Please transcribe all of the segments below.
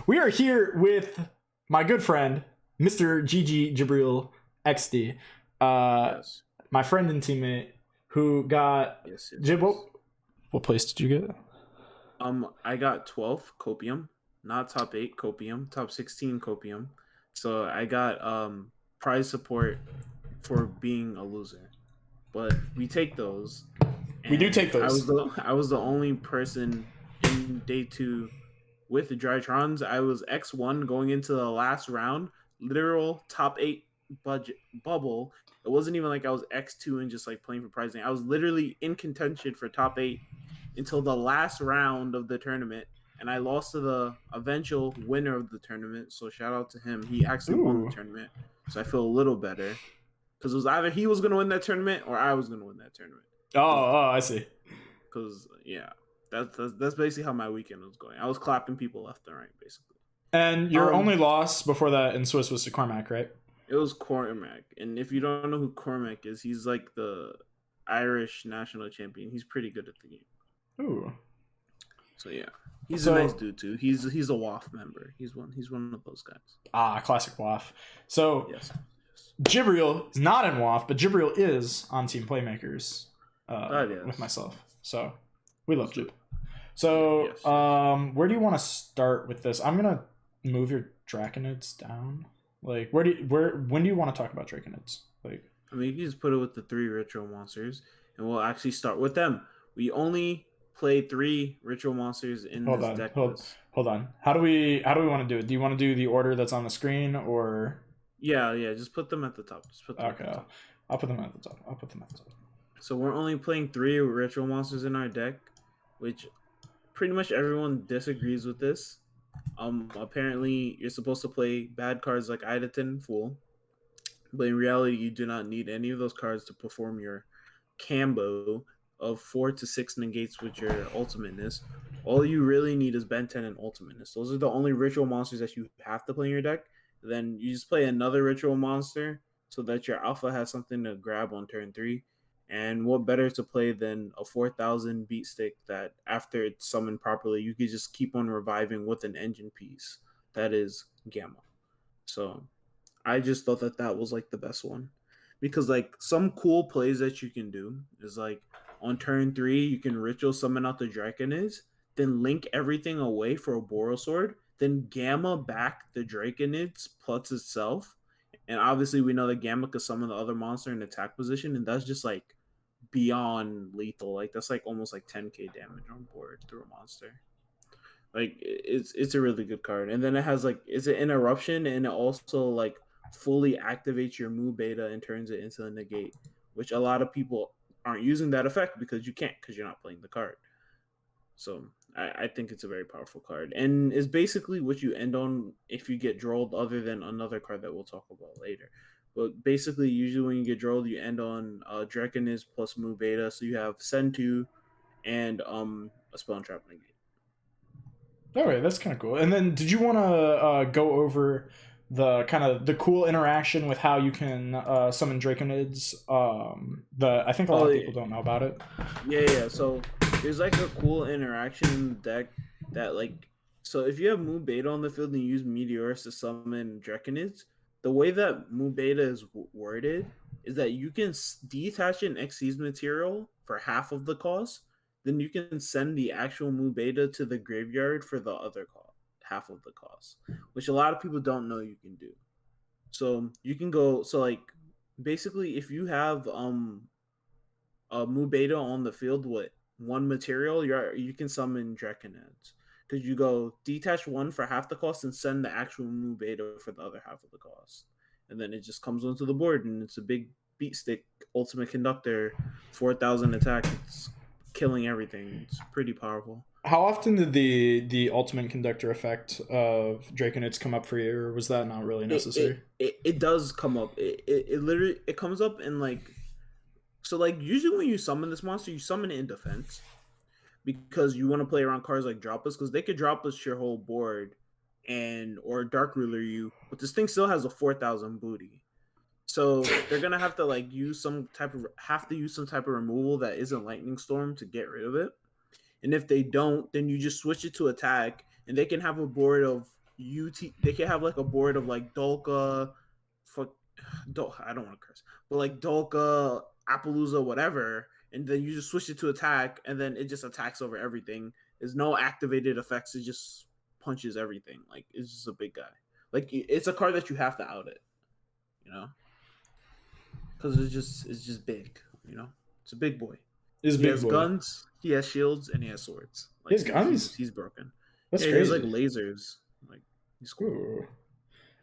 We are here with my good friend, Mr. Jibriel XD, Yes. my friend and teammate who got Yes. Jib. What place did you get? I got 12 copium, not top 8 copium, top 16 copium. So I got prize support for being a loser. But we take those, We do and take those. I was the only person in day 2 with the Drytrons. I was X1 going into the last round, literal top 8 budget bubble. It wasn't even like I was X2 and just like playing for prizing. I was literally in contention for top 8 until the last round of the tournament, and I lost to the eventual winner of the tournament. So shout out to him. He actually won the Ooh. tournament, so I feel a little better because it was either he was going to win that tournament or I was going to win that tournament. I see. Because yeah, that's basically how my weekend was going. I was clapping people left and right, basically. And your only loss before that in Swiss was to Cormac, right? It was Cormac, and if you don't know who Cormac is, he's like the Irish national champion. He's pretty good at the game. Ooh. So yeah, he's a nice dude too. He's a WAF member. He's one of those guys. Classic WAF. So Yes. Jibriel is not in WAF, but Jibriel is on Team Playmakers Yes. with myself. So we love Jib. So Yes. Where do you want to start with this? I'm gonna move your Draconids down. Like when do you want to talk about Draconids? Like I mean, you can just put it with the 3 ritual monsters, and we'll actually start with them. We only played 3 ritual monsters in this deck list. Hold on. How do we want to do it? Do you want to do the order that's on the screen or? Yeah. Just put them at the top. Okay, I'll put them at the top. So we're only playing 3 ritual monsters in our deck, which pretty much everyone disagrees with this. Apparently you're supposed to play bad cards like Idaten Fool, but in reality you do not need any of those cards to perform your combo of 4 to 6 negates with your ultimateness. All you really need is Ben 10 and ultimateness. Those are the only ritual monsters that you have to play in your deck. Then you just play another ritual monster so that your alpha has something to grab on turn 3. And what better to play than a 4,000 beat stick that after it's summoned properly, you could just keep on reviving with an engine piece. That is Gamma. So I just thought that was like the best one. Because like some cool plays that you can do is like on turn 3, you can ritual summon out the Draconids, then link everything away for a Boral Sword, then Gamma back the Draconids plus itself. And obviously we know that Gamma could summon the other monster in attack position, and that's just like beyond lethal. Like that's like almost like 10k damage on board through a monster. Like it's a really good card. And then it has like it's an interruption, and it also like fully activates your Mu Beta and turns it into a negate, which a lot of people aren't using that effect because you can't, because you're not playing the card. So I think it's a very powerful card, and it's basically what you end on if you get drolled, other than another card that we'll talk about later. But basically, usually when you get drolled, you end on Draconis plus Mu Beta, so you have Send 2 and a Spell and Trap negate. All right, that's kind of cool. And then, did you want to go over the kind of the cool interaction with how you can summon Draconids? I think a lot of people don't know about it. Yeah. So there's like a cool interaction in the deck that like, so if you have Mu Beta on the field and you use Meteorus to summon Draconids, the way that Mu Beta is worded is that you can detach an Xyz material for half of the cost, then you can send the actual Mu Beta to the graveyard for the other cost, half of the cost, which a lot of people don't know you can do. So you can go, so like basically if you have a Mu Beta on the field with one material, you can summon Draconids. Because you go detach one for half the cost and send the actual Mu Beta for the other half of the cost. And then it just comes onto the board, and it's a big beat stick, ultimate conductor, 4,000 attack. It's killing everything. It's pretty powerful. How often did the ultimate conductor effect of Draconids come up for you, or was that not really necessary? It does come up. It literally it comes up in like, so like usually when you summon this monster, you summon it in defense because you want to play around cards like Drop Us, because they could drop us your whole board or Dark Ruler you, but this thing still has a 4,000 booty. So they're gonna have to like use some type of removal that isn't Lightning Storm to get rid of it. And if they don't, then you just switch it to attack, and they can have a board of They can have like a board of like Dolka, fuck, I don't want to curse, but like Dolka, Appaloosa, whatever, and then you just switch it to attack, and then it just attacks over everything. There's no activated effects. It just punches everything. Like it's just a big guy. Like it's a card that you have to out it, you know, because it's just big. You know, it's a big boy. Is He big has boy. guns, he has shields, and he has swords. Like His guns. he's broken. That's Yeah, he has like crazy. lasers. Like he's cool. Ooh.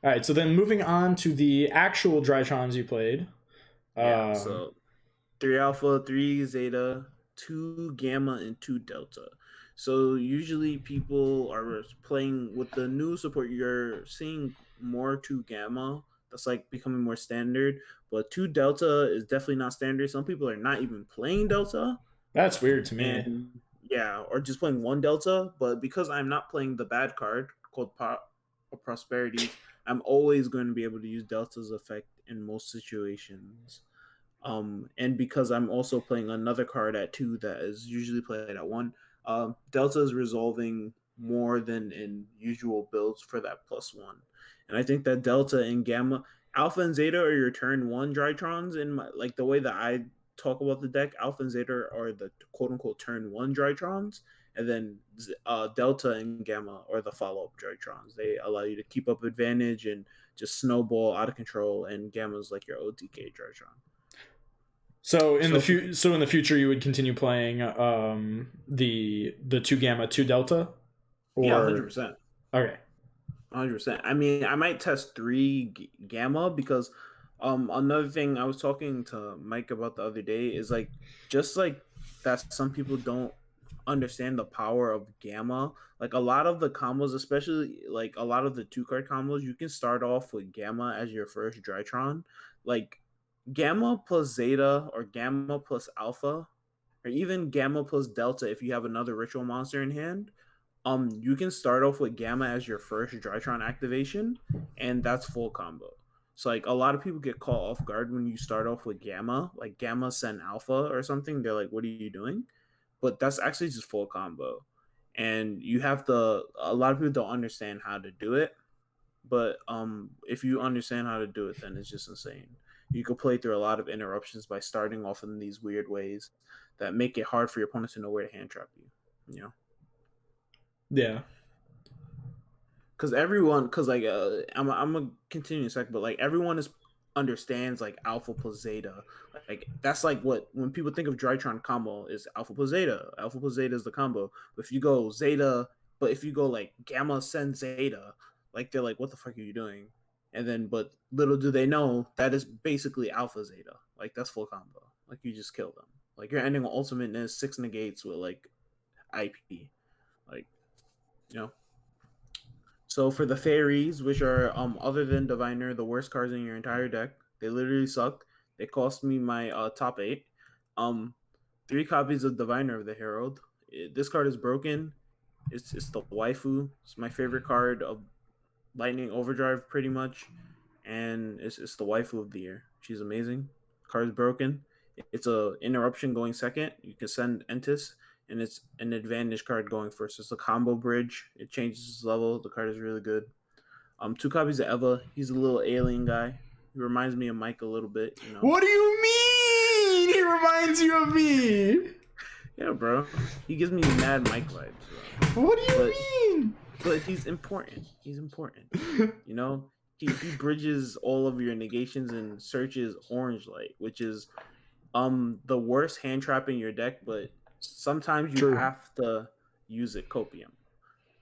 All right. So then moving on to the actual Drytrons you played. Yeah, Um, so 3 alpha, 3 zeta, 2 gamma, and 2 delta. So usually people are playing with the new support. You're seeing more 2 gamma. That's like becoming more standard. But 2 delta is definitely not standard. Some people are not even playing delta, that's weird to me. and yeah, or just playing 1 delta. But because I'm not playing the bad card called Prosperities, I'm always going to be able to use delta's effect in most situations. And because I'm also playing another card at 2 that is usually played at 1, Delta is resolving more than in usual builds for that +1. And I think that Delta and Gamma, Alpha and Zeta are your turn 1 Drytrons. In my, like the way that I talk about the deck, Alpha and Zeta are the quote unquote turn 1 Drytrons. And then Delta and Gamma are the follow up Drytrons. They allow you to keep up advantage and just snowball out of control. And Gamma's like your OTK Drytron. So in So the future, you would continue playing the 2 gamma 2 delta, yeah, hundred or percent, okay. 100%. I mean, I might test 3 gamma because another thing I was talking to Mike about the other day is like just like that some people don't understand the power of gamma. Like a lot of the combos, especially like a lot of the 2 card combos, you can start off with gamma as your first Drytron. Like gamma plus zeta or gamma plus alpha or even gamma plus delta if you have another ritual monster in hand. You can start off with gamma as your first Drytron activation, and that's full combo. So like a lot of people get caught off guard when you start off with gamma, like gamma send alpha or something. They're like, "What are you doing?" But that's actually just full combo, and you have to. A lot of people don't understand how to do it, but if you understand how to do it, then it's just insane. You could play through a lot of interruptions by starting off in these weird ways that make it hard for your opponent to know where to hand trap you. You know. Yeah. Because like I'm gonna continue in a sec, but like everyone is understands like alpha plus zeta. Like that's like what when people think of Drytron combo is alpha plus zeta. Alpha plus zeta is the combo. But if you go zeta, but if you go like gamma send zeta, like they're like, what the fuck are you doing? And then, but little do they know that is basically alpha zeta. Like that's full combo. Like you just kill them. Like you're ending on ultimateness 6 negates with like IP. Like you know. So for the fairies, which are other than Diviner, the worst cards in your entire deck, they literally suck. They cost me my top 8. Um, 3 copies of Diviner of the Herald. This card is broken. It's the waifu. It's my favorite card of Lightning Overdrive, pretty much, and it's the waifu of the year. She's amazing. Card's broken. It's a interruption going second. You can send Entis, and it's an advantage card going first. It's a combo bridge. It changes its level. The card is really good. 2 copies of Eva. He's a little alien guy. He reminds me of Mike a little bit, you know. What do you mean? He reminds you of me. Yeah, bro. He gives me mad Mike vibes, bro. What do you mean? But he's important. He's important. You know, he bridges all of your negations and searches Orange Light, which is the worst hand trap in your deck, but sometimes you True. have to use it copium.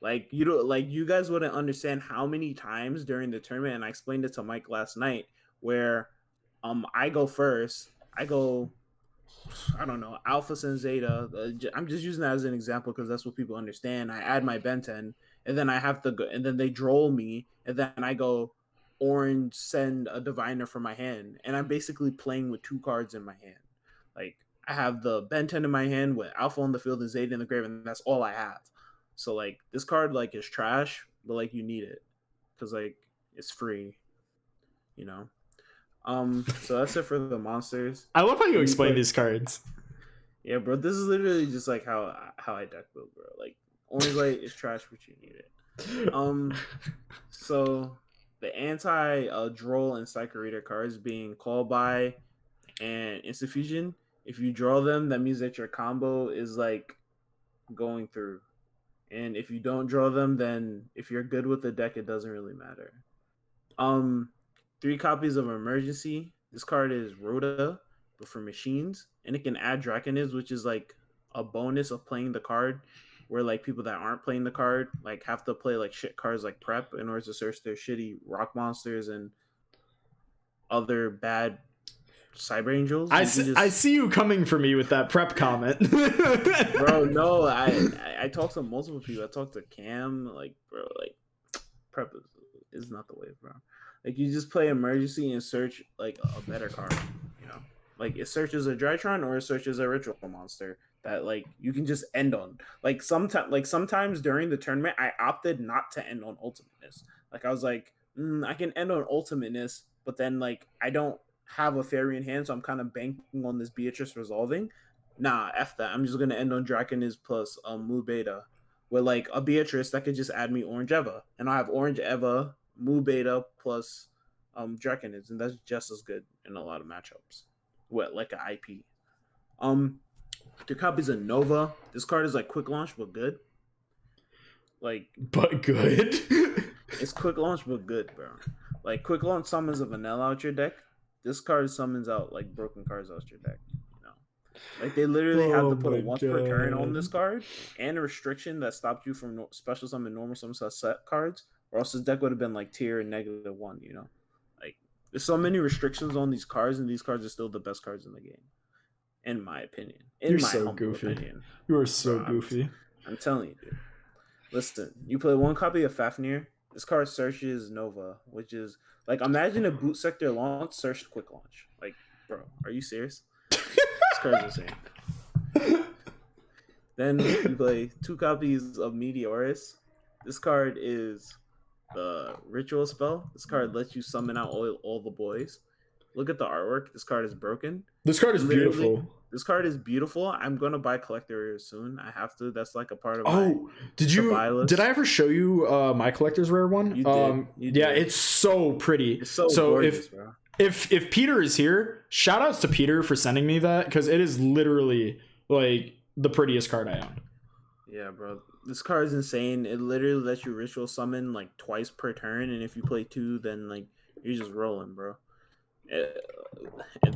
Like you don't like you guys wouldn't understand how many times during the tournament, and I explained it to Mike last night, where I go first. I don't know, Alpha and Zeta. I'm just using that as an example because that's what people understand. I add my Benten, and then I have to go, and then they droll me, and then I go orange, send a Diviner from my hand, and I'm basically playing with 2 cards in my hand. Like I have the Benten in my hand with Alpha on the field and Zeta in the grave, and that's all I have. So like this card like is trash, but like you need it because like it's free, you know. So that's it for the monsters. I love how you When you explain play, these cards. yeah, bro. This is literally just like how I deck build, bro. Like Orange Light is trash, but you need it. So the anti droll and Psycho Reader cards being Call by and Insuffusion, if you draw them, that means that your combo is like going through. And if you don't draw them, then if you're good with the deck, it doesn't really matter. Um, 3 copies of Emergency. This card is Rhoda, but for machines, and it can add Draconids, which is like a bonus of playing the card. Where like people that aren't playing the card like have to play like shit cards like Prep in order to search their shitty rock monsters and other bad cyber angels. You can I just see you coming for me with that prep comment. bro. No, I talked to multiple people. I talked to Cam, like bro, like Prep is not the way, bro. Like you just play Emergency and search like a better card, you know. Like it searches a Drytron or it searches a Ritual monster that like you can just end on. Sometimes during the tournament, I opted not to end on Ultimateness. Like I was like, I can end on Ultimateness, but then like I don't have a fairy in hand, so I'm kind of banking on this Beatrice resolving. Nah, f that. I'm just gonna end on Draconis plus Mu Beta with like a Beatrice that could just add me Orange Eva, and I have Orange Eva, Mu Beta plus Draconids, and that's just as good in a lot of matchups. What like an IP. 2 copies of Nova. This card is like quick launch but good. Like but good. it's quick launch but good, bro. Like quick launch summons a vanilla out your deck. This card summons out like broken cards out your deck. Like they literally had to put a once per turn on this card and a restriction that stopped you from special summon normal summon set cards, or else this deck would have been like tier -1. You know, like there's so many restrictions on these cards, and these cards are still the best cards in the game, in my opinion. You're so goofy. You are so goofy. I'm telling you, dude. Listen, you play 1 copy of Fafnir. This card searches Nova, which is like imagine a boot sector launch searched quick launch. Like, bro, are you serious? This card's insane. Then you play 2 copies of Meteorus. This card is the ritual spell. This card lets you summon out all the boys. Look at the artwork. This card is broken. This card is beautiful. This card is beautiful. I'm gonna buy collector soon. I have to. That's like a part of my did I ever show you my collector's rare one? You did. You did. Yeah, it's so pretty. It's so gorgeous, bro. If Peter is here, shout outs to Peter for sending me that, because it is literally like the prettiest card I own. Yeah, bro. This card is insane. It literally lets you ritual summon like twice per turn, and if you play 2, then like you're just rolling, bro. Do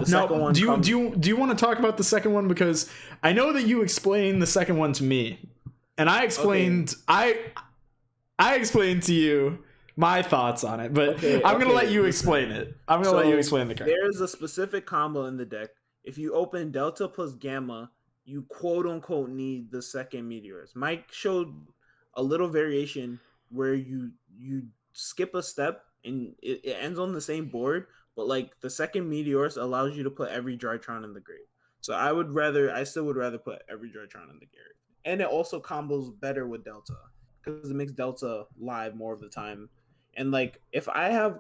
you want to talk about the second one, because I know that you explained the second one to me, and I explained I explained to you my thoughts on it, but I'm gonna let you explain it. I'm gonna let you explain the card. There's a specific combo in the deck. If you open Delta plus Gamma, you quote unquote need the second Meteors. Mike showed a little variation where you skip a step and it ends on the same board, but like the second Meteors allows you to put every Drytron in the grave. So I still would rather put every Drytron in the grave. And it also combos better with Delta because it makes Delta live more of the time. And like if I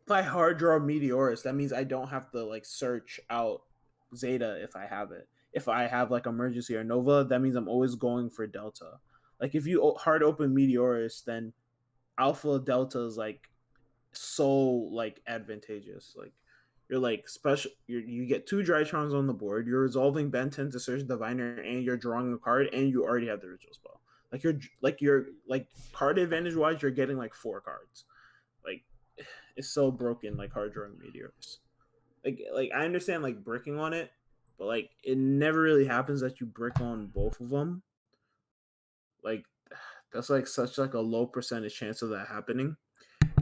hard draw Meteorus, that means I don't have to like search out Zeta if I have it. If I have like Emergency or Nova, that means I'm always going for Delta. Like if you hard open Meteorus, then Alpha Delta is like so like advantageous. Like you're like special. You get 2 Drytrons on the board. You're resolving Ben 10 to search Diviner, and you're drawing a card, and you already have the ritual spell. You're card advantage wise, you're getting like 4 cards. Like it's so broken. Like hard drawing Meteors. Like I understand like bricking on it, but like it never really happens that you brick on both of them. Like that's like such like a low percentage chance of that happening.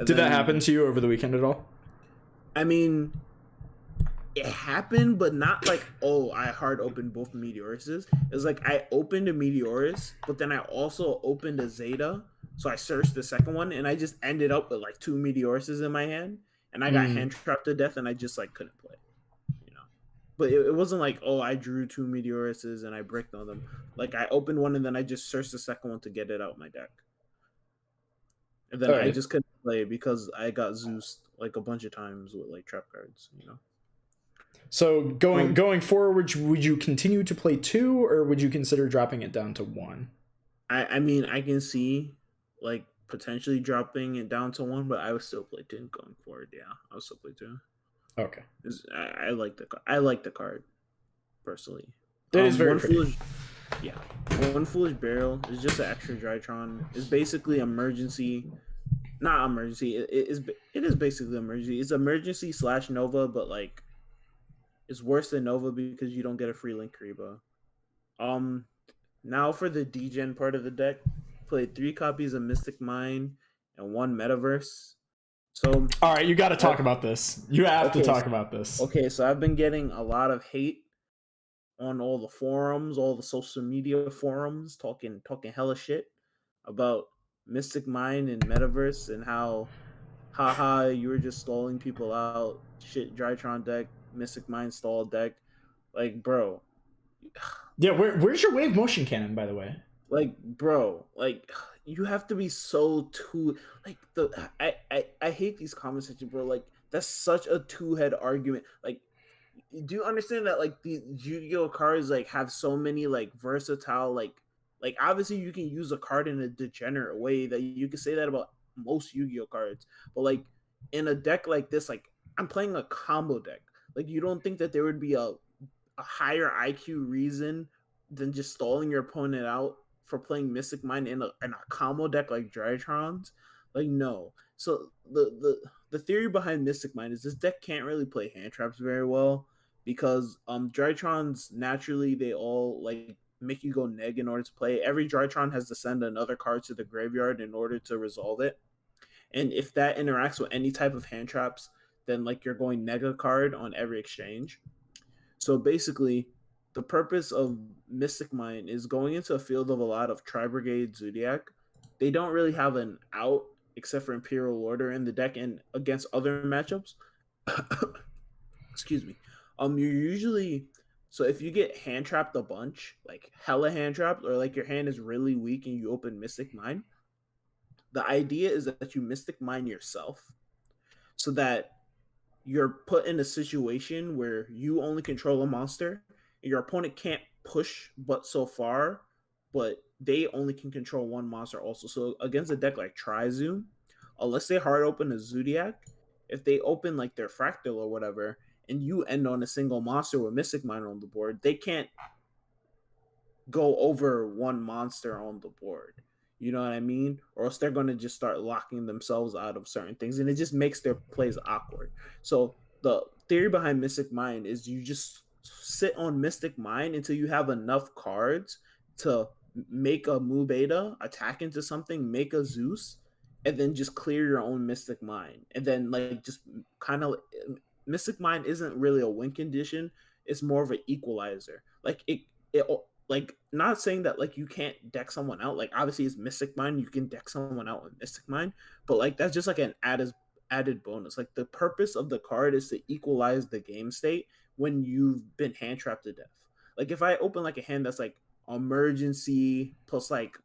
Did that happen to you over the weekend at all? I mean, it happened, but not like, oh, I hard opened both Meteoruses. It was like I opened a Meteorus, but then I also opened a Zeta. So I searched the second one, and I just ended up with like 2 Meteoruses in my hand, and I got hand trapped to death, and I just like couldn't play, you know. But it wasn't like, oh, I drew 2 Meteoruses and I bricked on them. Like I opened one, and then I just searched the second one to get it out my deck. And then I just couldn't play because I got Zeus like a bunch of times with like trap cards, you know. So going forward, would you continue to play 2, or would you consider dropping it down to 1? I mean, I can see like potentially dropping it down to 1, but I would still play 2 going forward. Yeah, I would still play 2. Okay. I like I like the card personally. It is very One pretty. foolish, yeah, one foolish burial is just an extra Drytron. It's basically emergency, not emergency. It is basically emergency. It's emergency slash Nova, but like it's worse than Nova because you don't get a free Link Kariba. Um, Now for the degen part of the deck, played 3 copies of Mystic Mine and 1 Metaverse. So, All right, you got to talk about this. You have to okay, talk about this. okay, so I've been getting a lot of hate on all the forums, all the social media forums, talking hella shit about Mystic Mine and Metaverse and how, haha, you were just stalling people out. Shit, Drytron deck, Mystic Mine stall deck. Like, bro, Yeah, where's your wave motion cannon, by the way? like, bro, like you have to be so too like I hate these comment sections, bro. Like that's such a two-head argument. Like, do you understand that like the Yu-Gi-Oh cards like have so many like versatile like obviously you can use a card in a degenerate way that you can say that about most Yu-Gi-Oh cards, but like in a deck like this, like I'm playing a combo deck. Like you don't think that there would be a higher IQ reason than just stalling your opponent out for playing Mystic Mine in a combo deck like Drytrons? Like no. So the theory behind Mystic Mine is this deck can't really play hand traps very well because Drytrons naturally they all like make you go neg in order to play. Every Drytron has to send another card to the graveyard in order to resolve it. And if that interacts with any type of hand traps, then like you're going neg a card on every exchange. So basically, the purpose of Mystic Mine is going into a field of a lot of Tri Brigade Zodiac. They don't really have an out except for Imperial Order in the deck and against other matchups. Excuse me. You're usually so if you get hand trapped a bunch, like hella hand trapped, or like your hand is really weak and you open Mystic Mine, the idea is that you Mystic Mine yourself so that you're put in a situation where you only control a monster and your opponent can't push but so far, but they only can control one monster also. So against a deck like Trizoom, unless they hard open a Zodiac, if they open like their Fractal or whatever, and you end on a single monster with Mystic Mine on the board, they can't go over one monster on the board. You know what I mean? Or else they're going to just start locking themselves out of certain things, and it just makes their plays awkward. So the theory behind Mystic Mine is you just sit on Mystic Mine until you have enough cards to make a Mu Beta, attack into something, make a Zeus, and then just clear your own Mystic Mine. And then like just kind of Mystic Mine isn't really a win condition. It's more of an equalizer. Like it like not saying that like you can't deck someone out. Like obviously it's Mystic Mine, you can deck someone out with Mystic Mine, but like that's just like an added bonus. Like the purpose of the card is to equalize the game state when you've been hand trapped to death. Like if I open like a hand that's like emergency plus like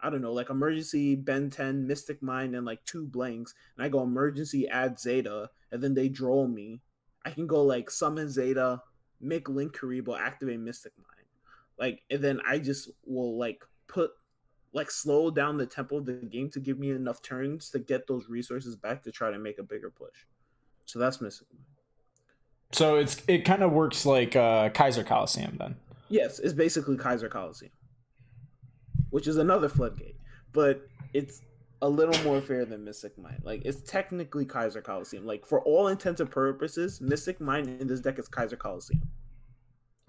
I don't know, like emergency Ben 10, Mystic Mine, and like 2 blanks, and I go emergency add Zeta, and then they draw me. I can go like summon Zeta, make Link Karibo, activate Mystic Mine. Like, and then I just will like put like slow down the tempo of the game to give me enough turns to get those resources back to try to make a bigger push. So that's Mystic Mine. So it kind of works like Kaiser Coliseum then. Yes, it's basically Kaiser Coliseum, which is another floodgate, but it's a little more fair than Mystic Mine. Like it's technically Kaiser Coliseum. Like for all intents and purposes, Mystic Mine in this deck is Kaiser Coliseum.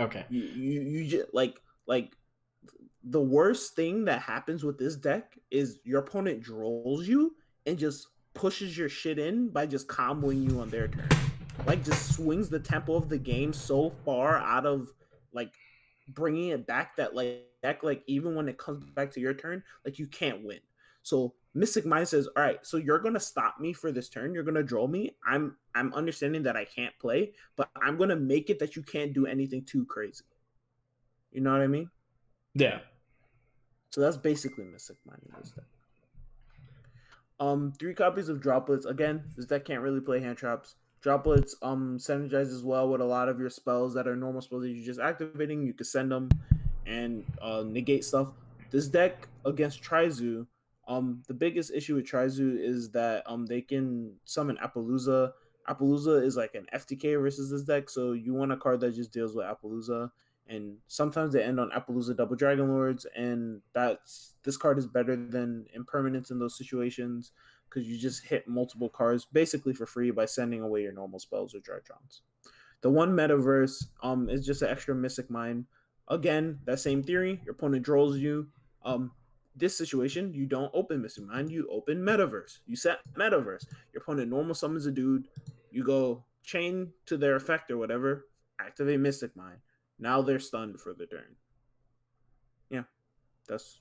Okay. You just like the worst thing that happens with this deck is your opponent draws you and just pushes your shit in by just comboing you on their turn. Like just swings the tempo of the game so far out of like bringing it back that like even when it comes back to your turn, like you can't win. So Mystic Mind says, all right, so you're gonna stop me for this turn. You're gonna draw me. I'm understanding that I can't play, but I'm gonna make it that you can't do anything too crazy. You know what I mean? Yeah. So that's basically Mystic Mind in this deck. 3 copies of Droplets. Again, this deck can't really play hand traps. Droplets synergizes well with a lot of your spells that are normal spells that you're just activating. You can send them and negate stuff. This deck against Trizu The biggest issue with Trizu is that they can summon Appaloosa. Appaloosa is like an FTK versus this deck, so you want a card that just deals with Appaloosa. And sometimes they end on Appaloosa Double Dragon Lords, and this card is better than impermanence in those situations because you just hit multiple cards basically for free by sending away your normal spells or Drytrons. The one metaverse is just an extra Mystic Mine. Again, that same theory. Your opponent draws you. This situation, you don't open Mystic Mine, you open Metaverse. You set Metaverse. Your opponent normal summons a dude. You go chain to their effect or whatever. Activate Mystic Mine. Now they're stunned for the turn. Yeah, that's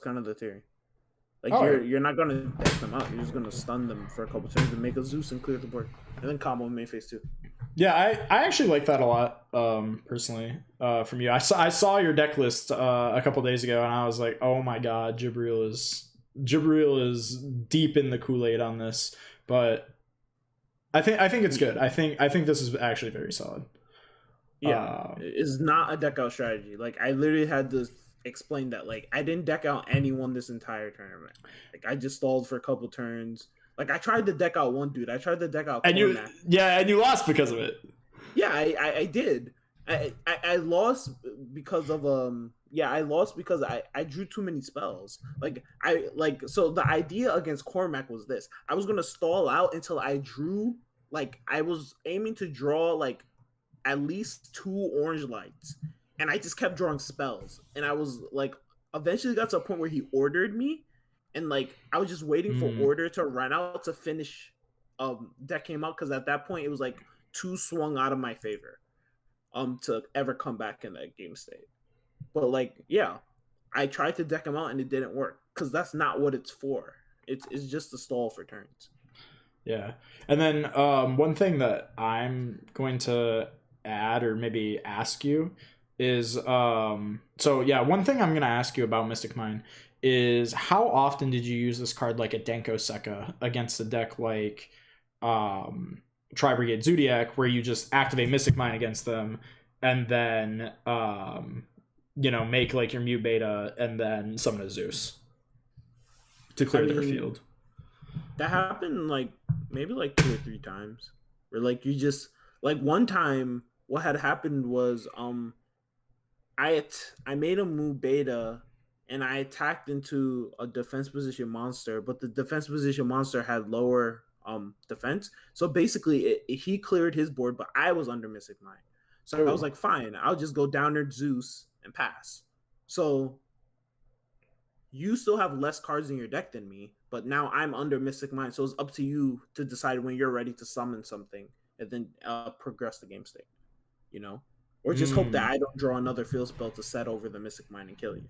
kind of the theory. Like you're not gonna deck them out. You're just gonna stun them for a couple turns and make a Zeus and clear the board, and then combo main phase 2. Yeah, I actually like that a lot, personally, from you. I saw your deck list a couple days ago, and I was like, oh my god, Jibriel is deep in the Kool-Aid on this. But I think it's good. I think this is actually very solid. Yeah, it's not a deck out strategy. Like I literally had to explain that. Like I didn't deck out anyone this entire tournament. Like I just stalled for a couple turns. Like I tried to deck out one dude. I tried to deck out and Cormac. and you lost because of it. Yeah, I did. I lost because of I lost because I drew too many spells. So the idea against Cormac was this. I was gonna stall out until I drew I was aiming to draw at least 2 orange lights. And I just kept drawing spells. And I was eventually got to a point where he ordered me. And I was just waiting for order to run out to finish deck came out, because at that point it was 2 swung out of my favor to ever come back in that game state. But I tried to deck him out and it didn't work, because that's not what it's for. It's just a stall for turns. Yeah. And then one thing that I'm going to add or maybe ask you is one thing I'm going to ask you about Mystic Mine is how often did you use this card like a Denko Sekka against a deck like Tri-Brigade Zodiac, where you just activate Mystic Mine against them and then make like your Mute Beta and then summon a Zeus to clear their field? That happened maybe 2 or 3 times. Where you just one time what had happened was I made a Move Beta and I attacked into a defense position monster, but the defense position monster had lower defense. So basically he cleared his board, but I was under Mystic Mine. So I was like, fine, I'll just go down there Zeus and pass. So you still have less cards in your deck than me, but now I'm under Mystic Mine. So it's up to you to decide when you're ready to summon something and then progress the game state, or just hope that I don't draw another field spell to set over the Mystic Mine and kill you.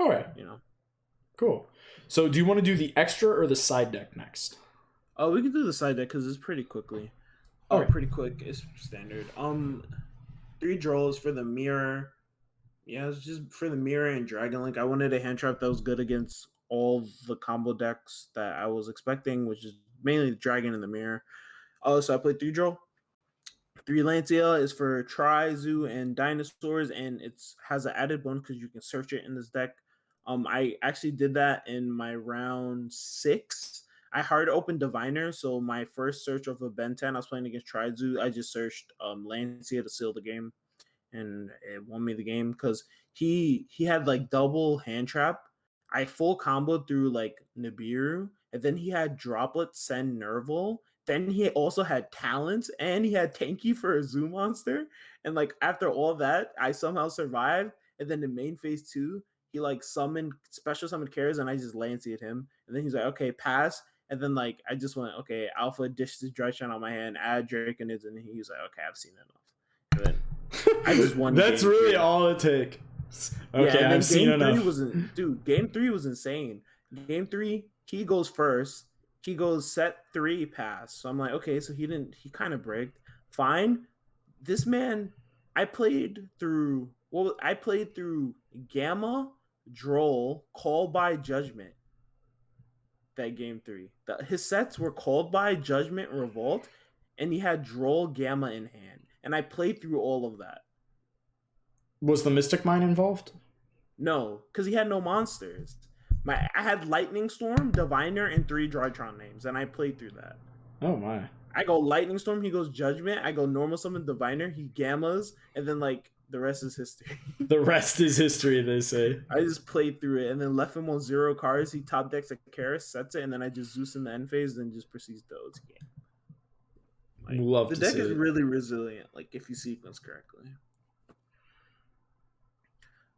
All right. Cool. So do you want to do the extra or the side deck next? Oh, we can do the side deck because it's pretty quickly. Pretty quick. It's standard. 3 draws for the mirror. Yeah, it's just for the mirror and Dragon Link. I wanted a hand trap that was good against all the combo decks that I was expecting, which is mainly the Dragon and the mirror. So I played 3 draw. 3 Lancia is for Tri, Zoo, and Dinosaurs, and it has an added bonus because you can search it in this deck. I actually did that in my round 6. I hard opened Diviner, so my first search of a Ben 10, I was playing against Tri Zoo. I just searched Lancia to seal the game, and it won me the game because he had double hand trap. I full combo through Nibiru, and then he had Droplet send Nerval. Then he also had Talents, and he had Tanky for a Zoo monster. And after all that, I somehow survived. And then in main phase 2, he summoned special summoned Karas, and I just Lancia'd him. And then he's like, okay, pass. And then I just went, okay, Alpha dish this dry shine on my hand, add Draconids, and he was like, okay, I've seen enough. And then I just won. That's really all it takes. Okay, I've seen enough. Game 3 was insane. Game 3, he goes first. He goes set 3 pass. So I'm like, okay, so he kind of bricked. Fine. This man, I played through Gamma, Droll, Call by Judgment. That game 3. His sets were Called by Judgment, Revolt, and he had Droll, Gamma in hand. And I played through all of that. Was the Mystic Mine involved? No, because he had no monsters. I had Lightning Storm, Diviner, and 3 Drytron names, and I played through that. Oh my. I go Lightning Storm, he goes Judgment. I go Normal Summon Diviner, he Gammas, and then like the rest is history. The rest is history, they say. I just played through it and then left him on 0 cards. He top decks a Karis, sets it, and then I just Zeus in the end phase, and just proceeds to OTS game. Like, Love the to deck see is it. really resilient, like if you sequence correctly.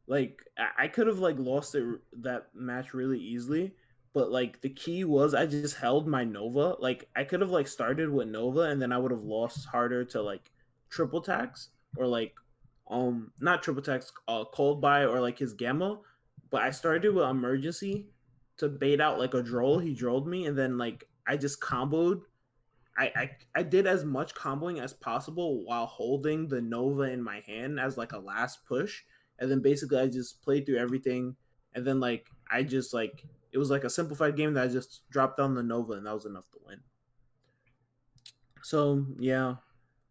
Like I could have like lost that match really easily, but like the key was I just held my Nova. Like I could have like started with Nova and then I would have lost harder to like triple tax or like not triple tax cold buy or like his gamma. But I started with emergency to bait out like a droll. He drolled me and then like I just comboed. I did as much comboing as possible while holding the Nova in my hand as like a last push, and then basically I just played through everything, and then like I just like it was like a simplified game that I just dropped down the Nova and that was enough to win. So yeah,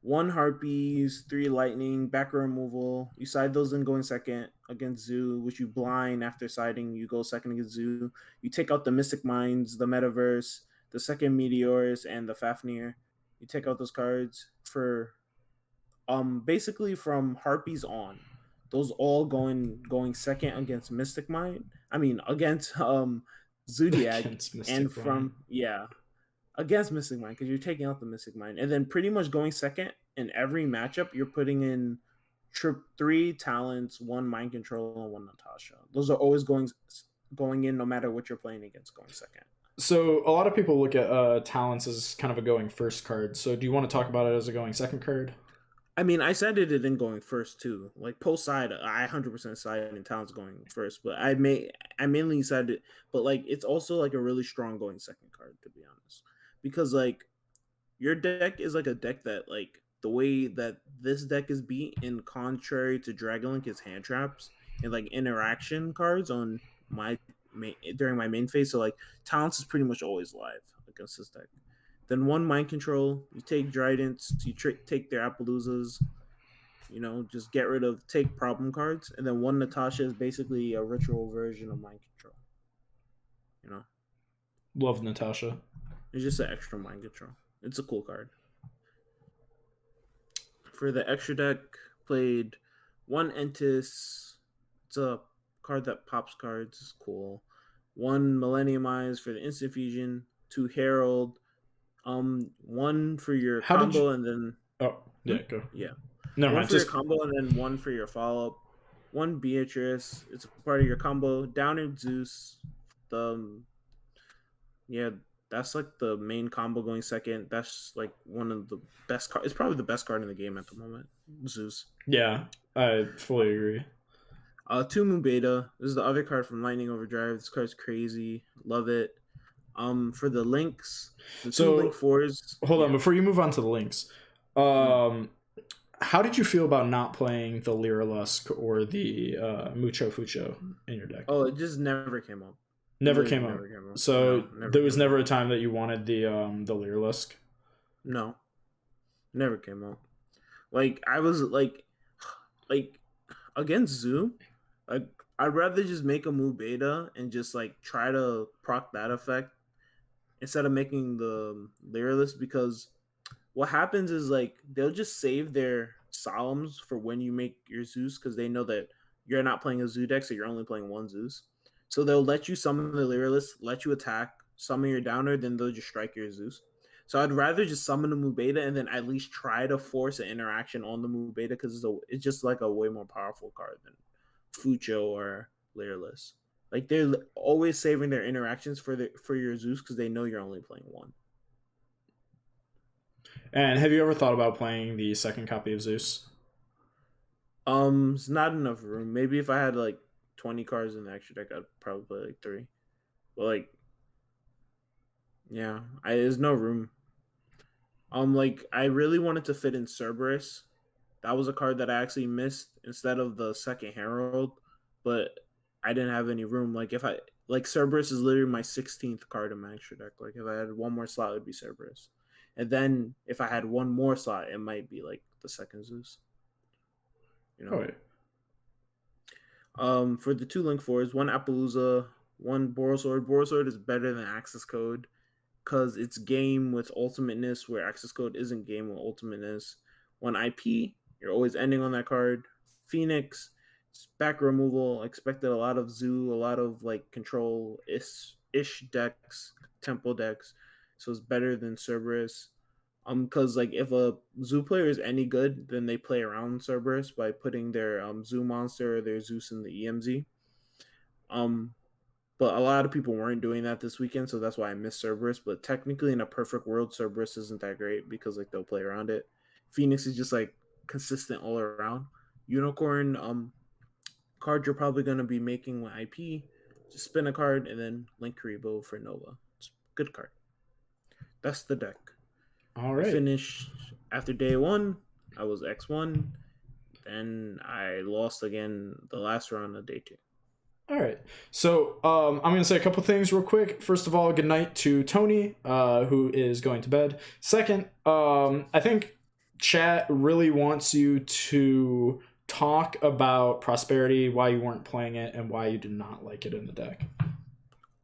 1 Harpies, 3 Lightning, back row removal. You side those in going second against Zoo, which you blind after siding. You go second against Zoo. You take out the Mystic Minds, the Metaverse, the second Meteors, and the Fafnir. You take out those cards for basically from Harpies on. Those all going second against Mystic Mind. I mean against Zodiac, Against and Mystic Mind. from against Mystic Mind because you're taking out the Mystic Mind, and then pretty much going second in every matchup. You're putting in 3 talents, 1 mind control, and 1 Natasha. Those are always going in no matter what you're playing against. Going second. So a lot of people look at talents as kind of a going first card. So do you want to talk about it as a going second card? I mean, I said it in going first too. Like post side, I 100% side in talents going first, but I mainly said it. But like, it's also like a really strong going second card to be honest, because like your deck is like a deck that like the way that this deck is beat in contrary to Dragonlink is hand traps and like interaction cards on during my main phase. So like talents is pretty much always live against this deck. Then 1 mind control, you take Dridents, you take their Appaloozas, just get rid of take problem cards, and then 1 Natasha is basically a ritual version of mind control. You know, Love Natasha. it's just an extra mind control. It's a cool card. For the extra deck, played 1 Entis. It's a card that pops cards. It's cool. 1 Millennium Eyes for the instant fusion. 2 Herald. 1 for your How did you? combo, and then Oh yeah, go. yeah, Never 1 mind. for your Just combo, and then 1 for your follow up. 1 Beatrice. It's a part of your combo. Downed Zeus. The yeah, that's like the main combo going second. That's like one of the best cards. It's probably the best card in the game at the moment. Zeus. yeah, I fully agree. 2 Moon Beta. This is the other card from Lightning Overdrive. This card's crazy. Love it. For the links, the 2 link So fours. hold on Yeah. before you move on to the links. How did you feel about not playing the Lyrilusk or the Mucho Fucho in your deck? Oh, it just never came up. Never came up. Never came up. So No, there was never a time that you wanted the Lyrilusk. No, never came up. Like I was like against Zoo. Like I'd rather just make a Mu Beta and just like try to proc that effect instead of making the Lyrilis, because what happens is like they'll just save their Solemns for when you make your Zeus because they know that you're not playing a Zoo deck, so you're only playing 1 Zeus. So they'll let you summon the Lyrilis, let you attack, summon your downer, then they'll just strike your Zeus. So I'd rather just summon the Mu Beta and then at least try to force an interaction on the Mu Beta because it's just like a way more powerful card than Fucho or Lyrilis. Like they're always saving their interactions for your Zeus because they know you're only playing 1. And have you ever thought about playing the second copy of Zeus? It's not enough room. Maybe if I had like 20 cards in the extra deck, I'd probably play like 3. But like, yeah, there's no room. Like I really wanted to fit in Cerberus. That was a card that I actually missed instead of the second Herald, but I didn't have any room. Like if I like Cerberus is literally my 16th card in my extra deck. Like if I had one more slot, it would be Cerberus, and then if I had one more slot, it might be like the second Zeus. You know. Oh, wait. For the two Link fours, one Appaloosa, one Borosword. Borosword is better than Access Code because it's game with ultimateness, where Access Code isn't game with ultimateness. One IP, you're always ending on that card. Phoenix, back removal. Expected a lot of zoo, a lot of like control ish decks, tempo decks. So it's better than Cerberus. Because like if a zoo player is any good, then they play around Cerberus by putting their zoo monster or their Zeus in the EMZ. Um, but a lot of people weren't doing that this weekend, so that's why I missed Cerberus. But technically, in a perfect world, Cerberus isn't that great because like they'll play around it. Phoenix is just like consistent all around. Unicorn card you're probably gonna be making with IP. Just spin a card and then Link Karibo for Nova. It's a good card. That's the deck. All I right. finished after day one. I was X1. Then I lost again the last round of day two. All right. So I'm going to say a couple things real quick. First of all, good night to Tony, who is going to bed. Second, I think chat really wants you to talk about Prosperity, why you weren't playing it, and why you did not like it in the deck.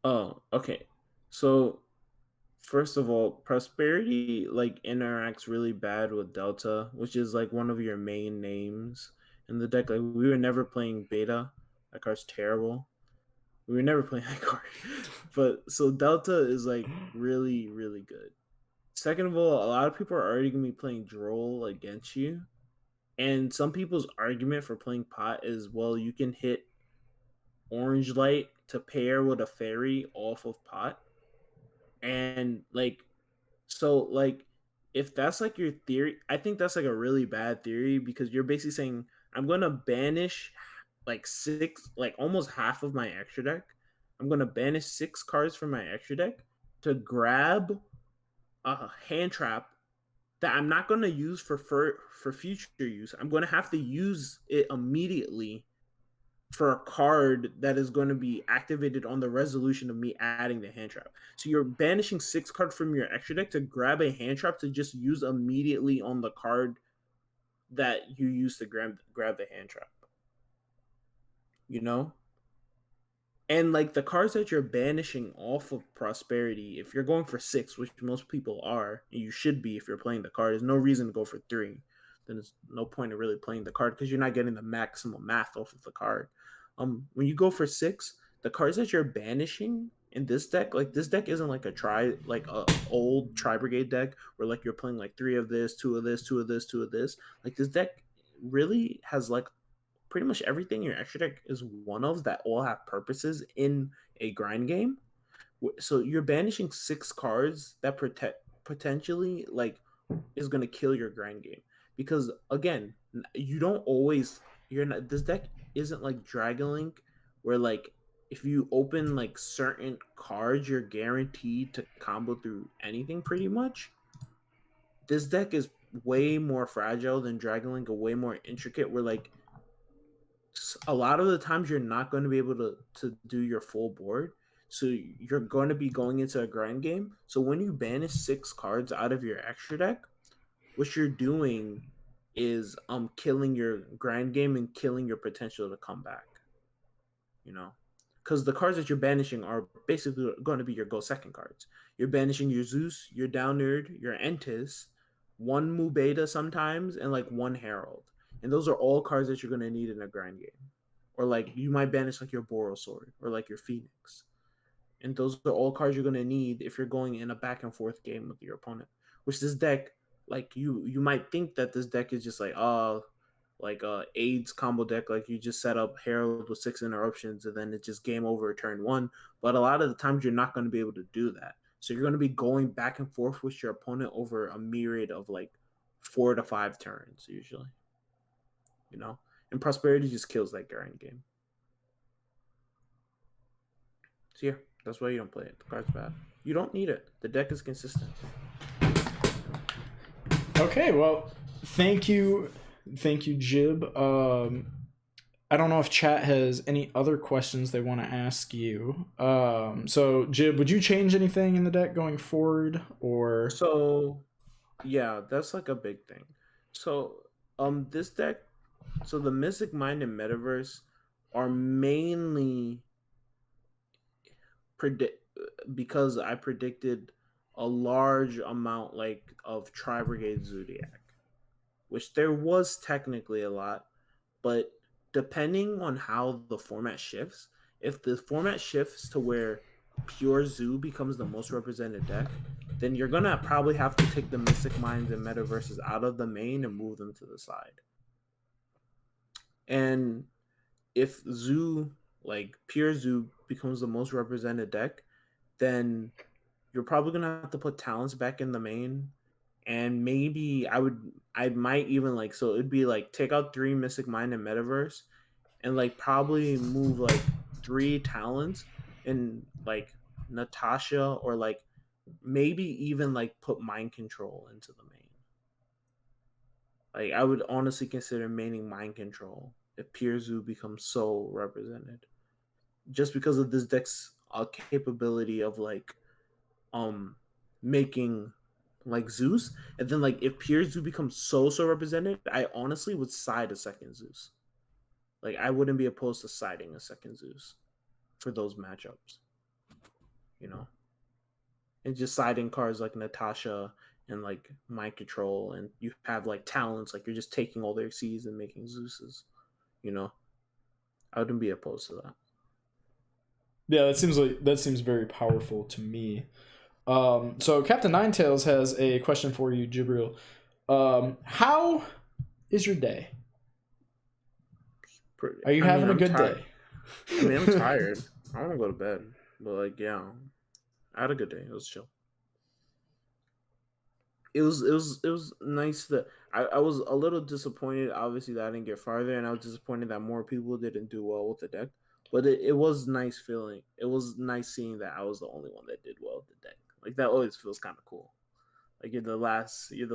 Oh, okay. So first of all, Prosperity like interacts really bad with Delta, which is like one of your main names in the deck. Like we were never playing Beta. That card's terrible. We were never playing that card. But so Delta is like really, really good. Second of all, a lot of people are already gonna be playing Droll against you. And some people's argument for playing Pot is, well, you can hit Orange Light to pair with a fairy off of Pot. And like so like if that's like your theory, I think that's like a really bad theory because you're basically saying I'm gonna banish like six, like almost half of my extra deck. I'm gonna banish 6 cards from my extra deck to grab a hand trap that I'm not gonna use for future use. I'm gonna have to use it immediately for a card that is going to be activated on the resolution of me adding the hand trap. So you're banishing 6 cards from your extra deck to grab a hand trap to just use immediately on the card that you use to grab the hand trap. You know? And like the cards that you're banishing off of Prosperity, if you're going for 6, which most people are, and you should be if you're playing the card, there's no reason to go for 3. Then there's no point in really playing the card because you're not getting the maximum math off of the card. When you go for 6, the cards that you're banishing in this deck, like this deck isn't like a old Tri Brigade deck where like you're playing like 3 of this, 2 of this, 2 of this, 2 of this. Like this deck really has like pretty much everything your extra deck is one of that all have purposes in a grind game. So you're banishing 6 cards that potentially like is going to kill your grind game because again, you don't always you're not this deck isn't like Dragon Link where like if you open like certain cards you're guaranteed to combo through anything pretty much. This deck is way more fragile than Dragon Link, way more intricate where like a lot of the times you're not going to be able to do your full board. So you're going to be going into a grind game. So when you banish 6 cards out of your extra deck, what you're doing is killing your grind game and killing your potential to come back. You know? Because the cards that you're banishing are basically going to be your go second cards. You're banishing your Zeus, your Down Nerd, your Entis, one Mu Beta sometimes, and like one Herald. And those are all cards that you're going to need in a grind game. Or like you might banish like your Boros Sword or like your Phoenix. And those are all cards you're going to need if you're going in a back and forth game with your opponent. Which this deck, like you might think that this deck is just like AIDS combo deck, like you just set up Herald with 6 interruptions and then it's just game over turn 1. But a lot of the times you're not going to be able to do that. So you're going to be going back and forth with your opponent over a myriad of like 4 to 5 turns usually. You know? And Prosperity just kills that grind game. So yeah, that's why you don't play it. The card's bad. You don't need it. The deck is consistent. Okay, well, thank you, Jib. I don't know if chat has any other questions they want to ask you. So Jib, would you change anything in the deck going forward, or? So yeah, that's like a big thing. So this deck, so the Mystic Mind and Metaverse are mainly because I predicted a large amount of Tri-Brigade Zodiac, which there was technically a lot, but depending on how the format shifts, if the format shifts to where pure Zoo becomes the most represented deck, then you're gonna probably have to take the Mystic Minds and Metaverses out of the main and move them to the side. And if Zoo, like pure Zoo, becomes the most represented deck, then you're probably gonna have to put talents back in the main. And maybe I might even so it'd be take out 3 Mystic Mind and Metaverse, and probably move 3 talents and Natasha, or maybe even put Mind Control into the main. I would honestly consider maining Mind Control if Pure Zoo becomes so represented, just because of this deck's capability of making Zeus. And then if Pure Zoo becomes so represented, I honestly would side a second Zeus. I wouldn't be opposed to siding a second Zeus for those matchups, and just siding cards like Natasha and Mind Control, and you have talents, you're just taking all their C's and making Zeus's. I wouldn't be opposed to that. Yeah, that seems very powerful to me. So Captain Ninetails has a question for you, Jibriel. How is your day? Are you having a good day? I mean, I'm tired. I want to go to bed, but yeah, I had a good day. It was chill. It was nice that I was a little disappointed, obviously, that I didn't get farther, and I was disappointed that more people didn't do well with the deck. But it was nice feeling. It was nice seeing that I was the only one that did well with the deck. That always feels kind of cool. You're the last. You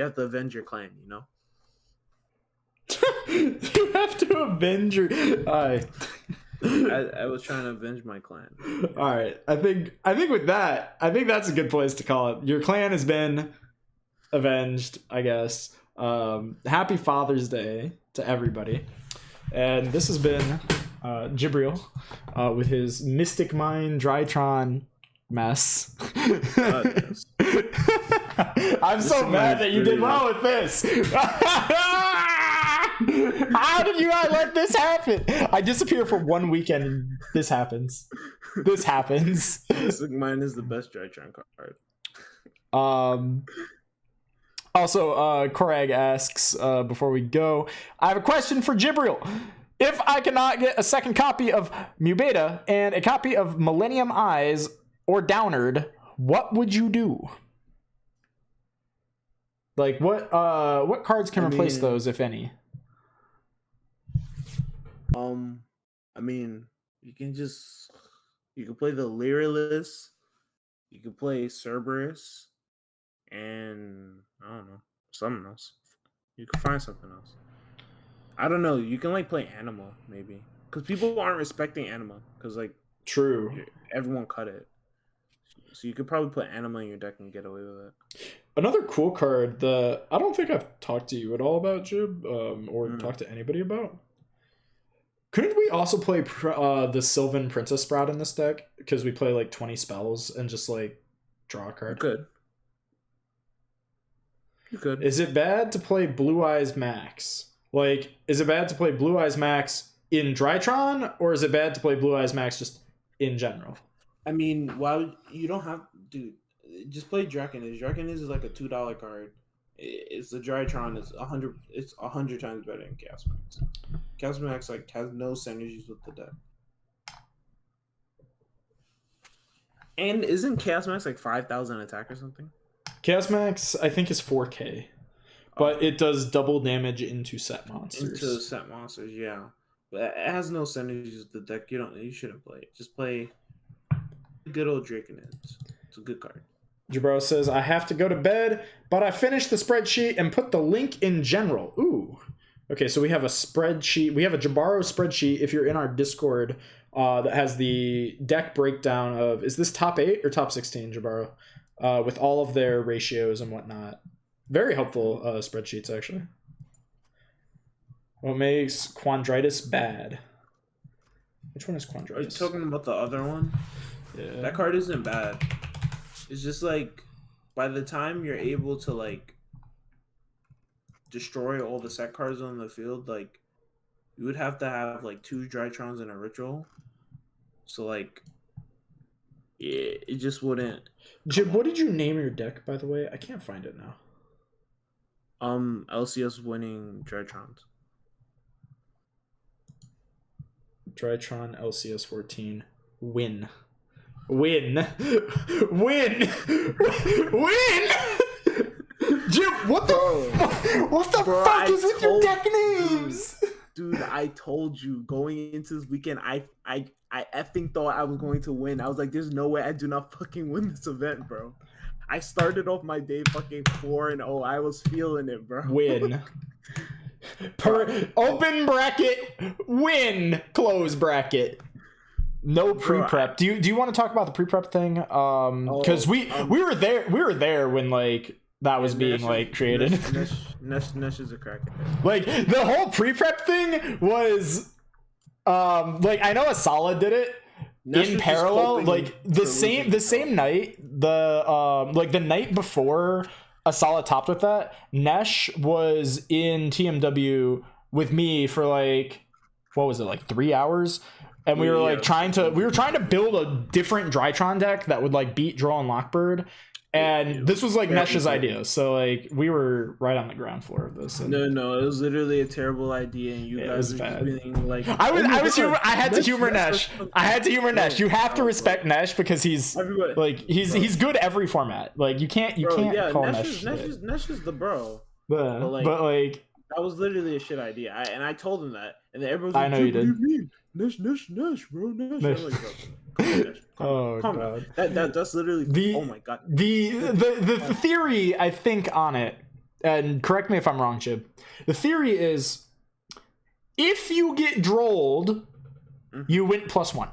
have to avenge your clan. You have to avenge your. I was trying to avenge my clan. All right, I think with that, that's a good place to call it. Your clan has been avenged, I guess. Happy Father's Day to everybody, and this has been Jibriel with his Mystic Mind Drytron mess. Yes. I'm so mad that you did well with this. How did you not let this happen? I disappear for 1 weekend and this happens. Mystic Mind is the best Drytron card. Also, Korag asks, before we go, I have a question for Jibriel. If I cannot get a second copy of Mubeta and a copy of Millennium Eyes or Downard, what would you do? What cards can replace those, if any? I mean, you can play the Lyrillus, you can play Cerberus, and I don't know, something else. You can find something else. I don't know. You can play Anima maybe, because people aren't respecting Anima, because true, everyone cut it. So you could probably put Anima in your deck and get away with it. Another cool card that I don't think I've talked to you at all about, Jib, or talked to anybody about. Couldn't we also play the Sylvan Princess Sprout in this deck? Because we play 20 spells and just draw a card. You could. Is it bad to play Blue Eyes Max? Is it bad to play Blue Eyes Max in Drytron, or is it bad to play Blue Eyes Max just in general? I mean, why you don't have, dude? Just play Draconis. Draconis is a $2 card. It's the Drytron is 100. It's 100 times better than Chaos Max. Chaos Max has no synergies with the deck. And isn't Chaos Max 5,000 attack or something? Chaos Max, I think, is 4K, but it does double damage into set monsters. Yeah. But it has no synergies with the deck. You shouldn't play it. Just play good old Draconis. It's a good card. Jabro says, I have to go to bed, but I finished the spreadsheet and put the link in general. Ooh. Okay, so we have a spreadsheet. We have a Jabaro spreadsheet, if you're in our Discord, that has the deck breakdown of, is this top 8 or top 16, Jabaro? With all of their ratios and whatnot. Very helpful spreadsheets, actually. What makes Quandritis bad? Which one is Are you Quandritis? talking about the other one? Yeah. That card isn't bad. It's just like by the time you're able to like destroy all the set cards on the field, like you would have to have like 2 Drytrons and a ritual. So like, yeah, it just wouldn't. Jib, what did you name your deck, by the way? I can't find it now. LCS winning Drytrons. Drytron LCS 14 win. Win. Win. Win. Jim, what the fuck is with your deck names? Dude, I told you going into this weekend, I effing thought I was going to win. I was like, there's no way I do not fucking win this event, bro. I started off my day fucking 4-0. I was feeling it, bro. Win. Open bracket, win, close bracket. No pre-prep. Do you want to talk about the pre-prep thing? Because we were there when like that was being like created. Nesh is a crackhead. Like the whole pre-prep thing was like I know Asala did it in parallel, like the same night, the night before Asala topped with that, Nesh was in TMW with me for like, what was it, like 3 hours? And we were like trying to build a different Drytron deck that would like beat Draw and Lockbird. And this was like Nesh's idea, so like we were right on the ground floor of this. And no, it was literally a terrible idea, and you guys were just being like, I had to humor Nesh. You have to respect Nesh because he's good every format. Like you can't call Nesh. Nesh is the bro. But like that was literally a shit idea. I told him that, and then everyone's like, I know you did. Nesh, bro, Nesh. I'm like, bro, calm down. That's literally oh my god. The theory I think on it, and correct me if I'm wrong, Chib. The theory is if you get drolled, you win +1.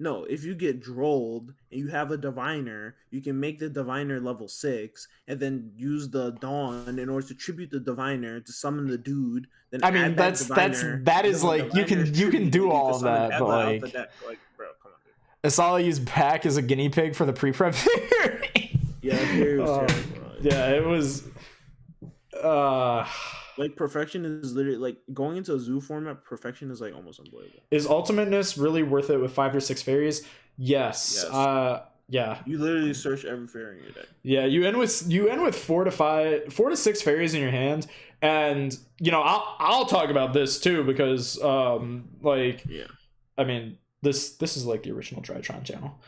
No, if you get drolled and you have a diviner, you can make the diviner level 6 and then use the dawn in order to tribute the diviner to summon the dude. Then I mean that is like you can do all of that, but like bro, come on, dude. Asala used Pack as a guinea pig for the pre-prep theory. Yeah, it was terrible. Yeah, it was. Like perfection is literally like going into a zoo format. Perfection is like almost unbelievable. Is ultimateness really worth it with 5 or 6 fairies? Yes. Yeah. You literally search every fairy in your deck. Yeah, you end with 4 to 6 fairies in your hand, and you know I'll talk about this too because I mean this is like the original Drytron channel.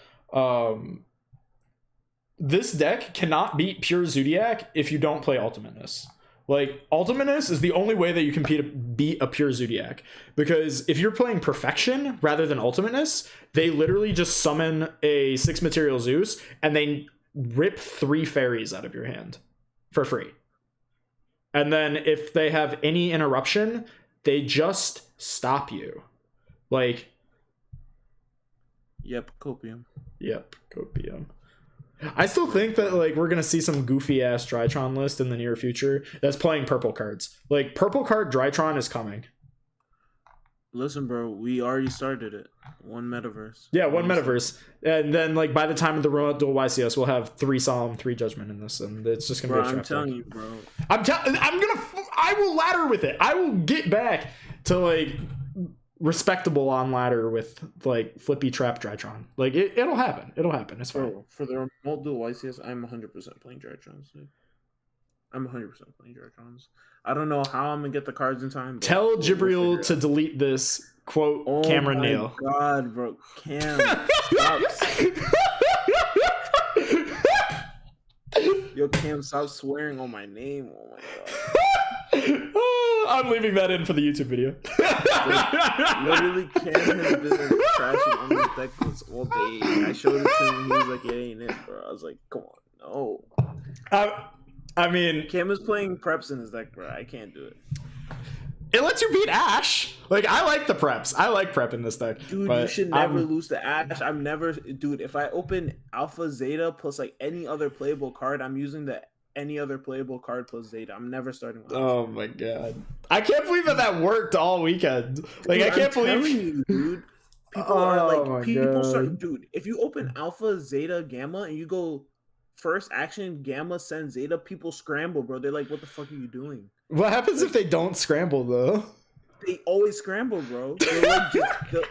This deck cannot beat pure Zodiac if you don't play ultimateness. Like, ultimateness is the only way that you can beat a pure Zodiac. Because if you're playing Perfection rather than ultimateness, they literally just summon a 6 material Zeus and they rip 3 fairies out of your hand for free. And then if they have any interruption, they just stop you. Like... Yep, Copium. I still think that like we're gonna see some goofy ass Drytron list in the near future that's playing purple cards. Like purple card Drytron is coming. Listen, bro, we already started it. One metaverse. Yeah, one metaverse, and then like by the time of the Roll Out Duel YCS, we'll have 3 Solemn, 3 Judgment in this, and it's just gonna be a trap. I'm telling you, bro. I will ladder with it. I will get back to like respectable on ladder with like flippy trap Drytron. Like it'll happen. It's fine. Bro, for the remote dual YCS, I'm 100% playing Drytrons. Dude. I'm 100% playing Drytrons. I don't know how I'm gonna get the cards in time. Tell Jibriel to delete this quote. Cameron Neal. Oh my god, bro, Cam, stop. Yo, Cam, stop swearing on my name. Oh my god. I'm leaving that in for the YouTube video. Literally, Cam has been trashing on this deck all day. I showed it to him. He was like, "It ain't it, bro." I was like, "Come on, no." I mean, Cam is playing preps in his deck, bro. I can't do it. It lets you beat Ash. Like I like the preps. I like prep in this deck. Dude, you should never lose to Ash. I'm never, dude. If I open Alpha Zeta plus like any other playable card, I'm using the any other playable card plus Zeta. I'm never starting with Alpha. Oh my god. I can't believe that worked all weekend. Like, Dude, I can't I'm believe telling you, dude. People are like, people start, dude. If you open Alpha, Zeta, Gamma, and you go first action, Gamma, send Zeta, people scramble, bro. They're like, what the fuck are you doing? What happens if they don't scramble though? They always scramble, bro. They're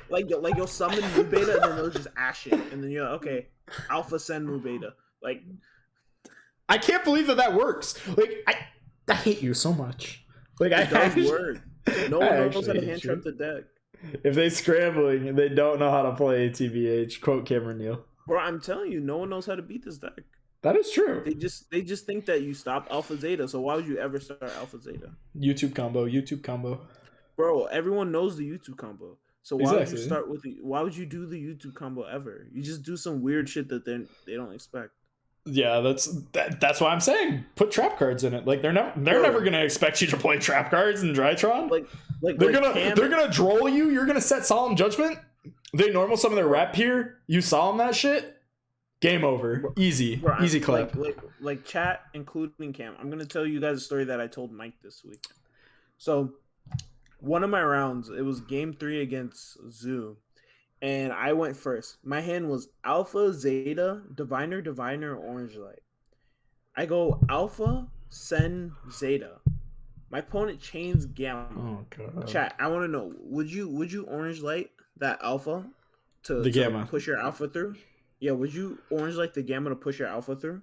like, like you'll summon Mu Beta, and then they'll just ash it, and then you're like, okay, Alpha, send Mu Beta. Like, I can't believe that works. Like, I hate you so much. Like, it does work. No one knows how to hand trap the deck. If they scrambling and they don't know how to play TBH, quote Cameron Neal. Bro, I'm telling you, no one knows how to beat this deck. That is true. They just think that you stop Alpha Zeta, so why would you ever start Alpha Zeta? YouTube combo. Bro, everyone knows the YouTube combo. So why would you start with why would you do the YouTube combo ever? You just do some weird shit that they don't expect. Yeah, that's why I'm saying put trap cards in it. Like they're never gonna expect you to play trap cards in Drytron. They're gonna droll you. You're gonna set Solemn Judgment. They normal summon their rep here. You Solemn that shit. Game over. Easy clap. Like chat, including Cam. I'm gonna tell you guys a story that I told Mike this week. So one of my rounds, it was game 3 against Zoo. And I went first. My hand was Alpha, Zeta, Diviner, Orange Light. I go Alpha, send Zeta. My opponent chains Gamma. Oh god. Chat, I want to know, would you Orange Light that Alpha to Gamma push your Alpha through? Yeah, would you Orange Light the Gamma to push your Alpha through?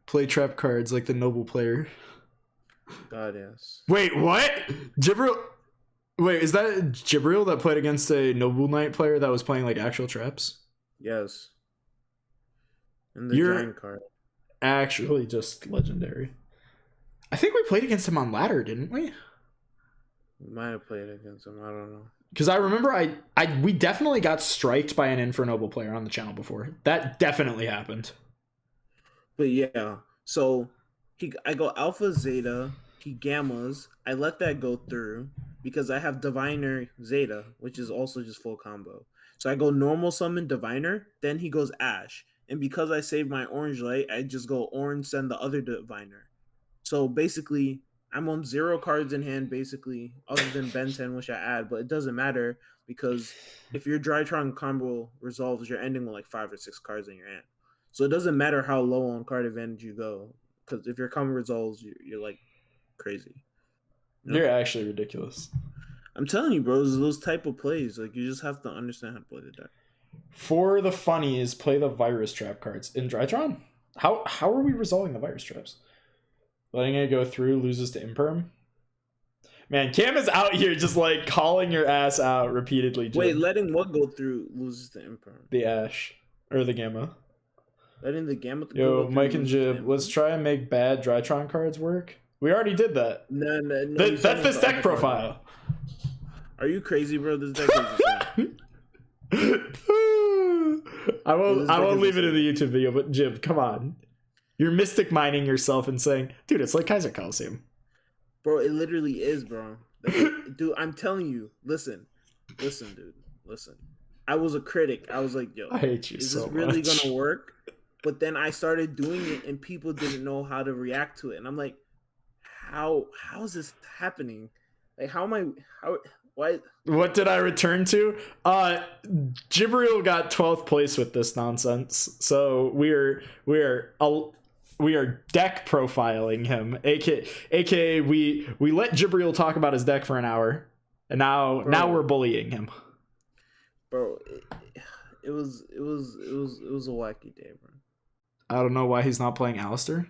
Play trap cards like the noble player. God, yes. Wait, what? Jibriel? Wait, is that Jibriel that played against a Noble Knight player that was playing like actual traps? Yes. And the giant card. Actually just legendary. I think we played against him on ladder, didn't we? We might have played against him. I don't know. Because I remember we definitely got striked by an Infernoble player on the channel before. That definitely happened. But yeah, so I go Alpha, Zeta, he Gammas. I let that go through because I have Diviner, Zeta, which is also just full combo. So I go normal summon Diviner, then he goes Ash. And because I saved my Orange Light, I just go Orange, send the other Diviner. So basically, I'm on 0 cards in hand, basically, other than Ben 10, which I add, but it doesn't matter because if your Drytron combo resolves, you're ending with like 5 or 6 cards in your hand. So it doesn't matter how low on card advantage you go, because if your combo resolves, you're like crazy. You know? You're actually ridiculous. I'm telling you, bro, those type of plays, like you just have to understand how to play the deck. For the funnies, play the virus trap cards in Drytron. How are we resolving the virus traps? Letting it go through loses to Imperm. Man, Cam is out here just like calling your ass out repeatedly. Jim. Wait, letting what go through loses to Imperm? The Ash or the Gamma. Letting the Gamma. Yo, Mike and Jib, let's try and make bad Drytron cards work. We already did that. No. That's this deck profile. Are you crazy, bro? This deck is I won't leave it in the YouTube video, but Jib, come on. You're mystic mining yourself and saying, dude, it's like Kaiser Coliseum. Bro, it literally is, bro. Dude, I'm telling you. Listen, dude. Listen. I was a critic. I was like, yo, I hate you is so this really much. gonna work? But then I started doing it and people didn't know how to react to it. And I'm like, how is this happening? Like, why? What did I return to? Jibriel got 12th place with this nonsense. So we are deck profiling him. AKA we let Jibriel talk about his deck for an hour, and now we're bullying him. Bro, it was a wacky day, bro. I don't know why he's not playing Alistair.